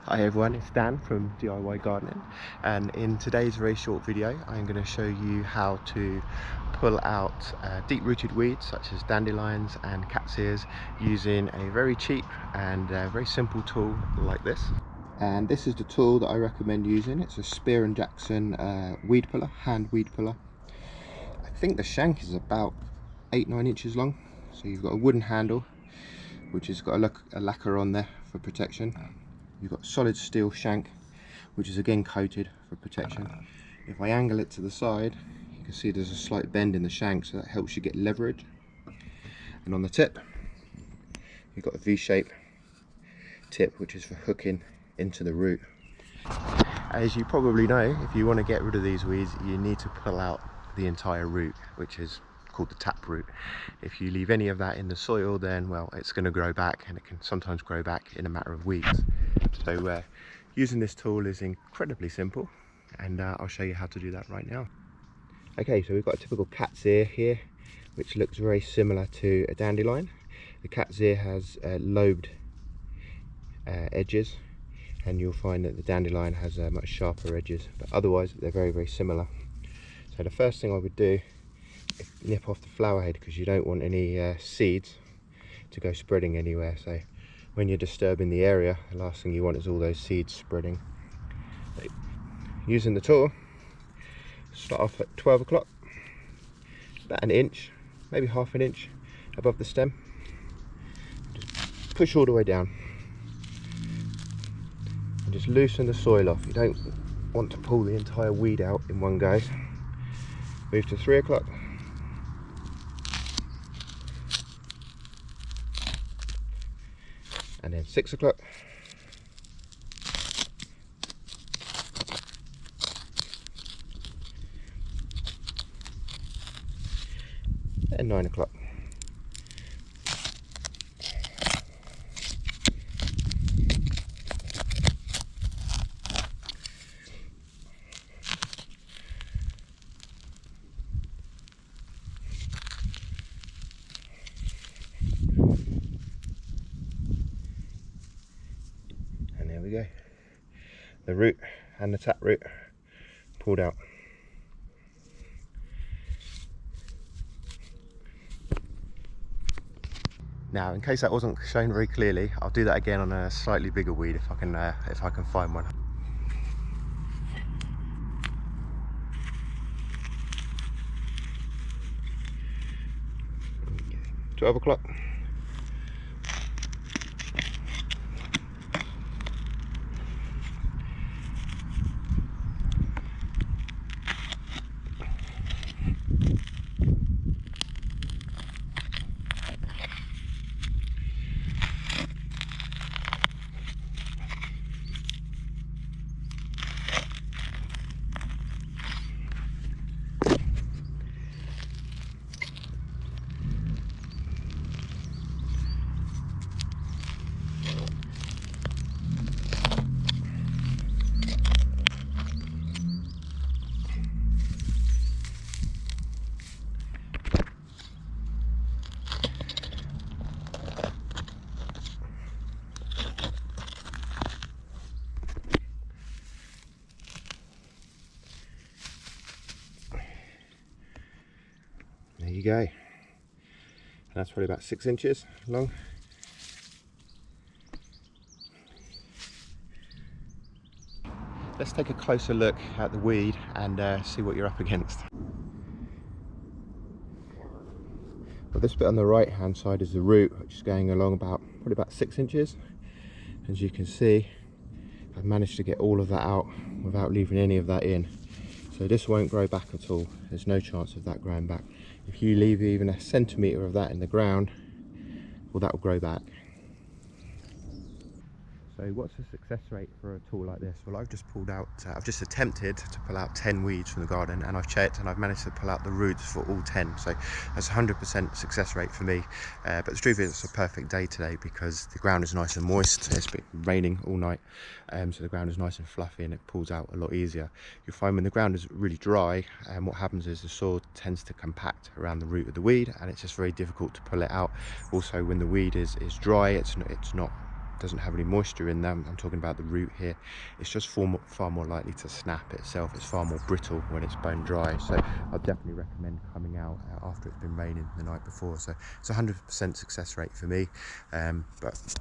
Hi everyone, it's Dan from DIY Gardening, and in today's very short video I'm going to show you how to pull out deep-rooted weeds such as dandelions and cat's ears using a very cheap and very simple tool like this. And this is the tool that I recommend using. It's a Spear & Jackson weed puller, hand weed puller. I think the shank is about 8-9 inches long, so you've got a wooden handle which has got a lacquer on there for protection. You've got solid steel shank, which is again coated for protection. If I angle it to the side, you can see there's a slight bend in the shank, so that helps you get leverage. And on the tip, you've got a V-shape tip, which is for hooking into the root. As you probably know, if you want to get rid of these weeds, you need to pull out the entire root, which is called the taproot. If you leave any of that in the soil, then well, it's going to grow back, and it can sometimes grow back in a matter of weeks. So using this tool is incredibly simple, and I'll show you how to do that right now. Okay, so we've got a typical cat's ear here, which looks very similar to a dandelion. The cat's ear has lobed edges, and you'll find that the dandelion has much sharper edges, but otherwise they're very similar. So the first thing I would do is nip off the flower head, because you don't want any seeds to go spreading anywhere. So when you're disturbing the area, the last thing you want is all those seeds spreading. So, using the tool, start off at 12 o'clock, about an inch, maybe half an inch above the stem. Just push all the way down and just loosen the soil off. You don't want to pull the entire weed out in one go. Move to 3 o'clock. And then 6 o'clock. And 9 o'clock. There we go, the root and the taproot pulled out. Now, in case that wasn't shown very clearly, I'll do that again on a slightly bigger weed if I can find one. Okay. 12 o'clock. There you go. And that's probably about 6 inches long. Let's take a closer look at the weed and see what you're up against. Well, this bit on the right hand side is the root, which is going along probably about 6 inches. As you can see, I've managed to get all of that out without leaving any of that in. So this won't grow back at all. There's no chance of that growing back. If you leave even a centimetre of that in the ground, well, that will grow back. So what's the success rate for a tool like this? Well, I've just pulled out, I've just attempted to pull out 10 weeds from the garden, and I've checked and I've managed to pull out the roots for all 10. So that's 100% success rate for me. But the truth is, it's a perfect day today because the ground is nice and moist. It's been raining all night, so the ground is nice and fluffy and it pulls out a lot easier. You'll find when the ground is really dry, what happens is the soil tends to compact around the root of the weed, and it's just very difficult to pull it out. Also, when the weed is dry, it's not doesn't have any moisture in them, I'm talking about the root here, it's just far more likely to snap itself. It's far more brittle when it's bone dry. So I'd definitely recommend coming out after it's been raining the night before. So it's 100% success rate for me. But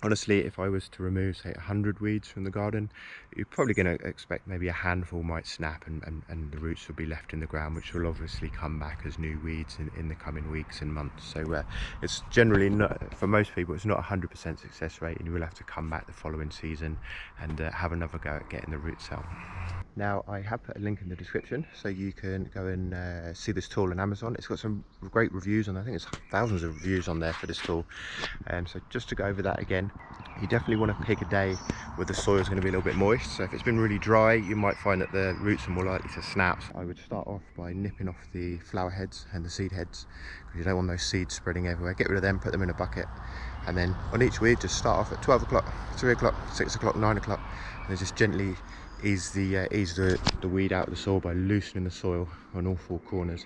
honestly, if I was to remove, say, 100 weeds from the garden, you're probably going to expect maybe a handful might snap, and the roots will be left in the ground, which will obviously come back as new weeds in the coming weeks and months. So it's generally not, for most people, it's not 100% success rate, and you will have to come back the following season and have another go at getting the roots out. Now, I have put a link in the description so you can go and see this tool on Amazon. It's got some great reviews, and I think it's thousands of reviews on there for this tool. So just to go over that again, you definitely want to pick a day where the soil is going to be a little bit moist. So if it's been really dry, you might find that the roots are more likely to snap. So I would start off by nipping off the flower heads and the seed heads, because you don't want those seeds spreading everywhere. Get rid of them, put them in a bucket, and then on each weed just start off at 12 o'clock, 3 o'clock, 6 o'clock, 9 o'clock, and just gently ease the weed out of the soil by loosening the soil on all four corners.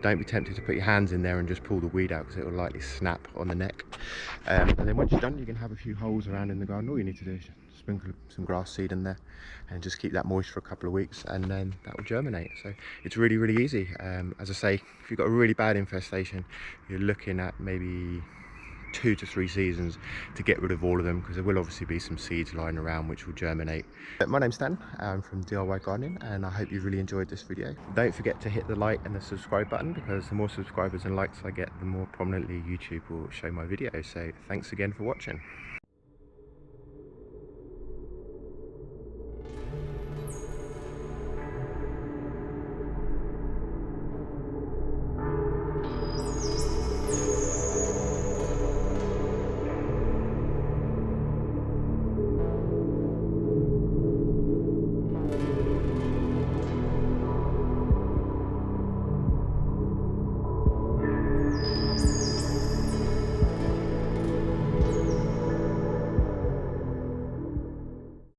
Don't be tempted to put your hands in there and just pull the weed out, because it will likely snap on the neck. And then once you're done, you can have a few holes around in the garden. All you need to do is sprinkle some grass seed in there and just keep that moist for a couple of weeks, and then that will germinate. So it's really easy. As I say, if you've got a really bad infestation, you're looking at maybe 2 to 3 seasons to get rid of all of them, because there will obviously be some seeds lying around which will germinate. My name's Dan, I'm from DIY Gardening, and I hope you really enjoyed this video. Don't forget to hit the like and the subscribe button, because the more subscribers and likes I get, the more prominently YouTube will show my videos. So thanks again for watching.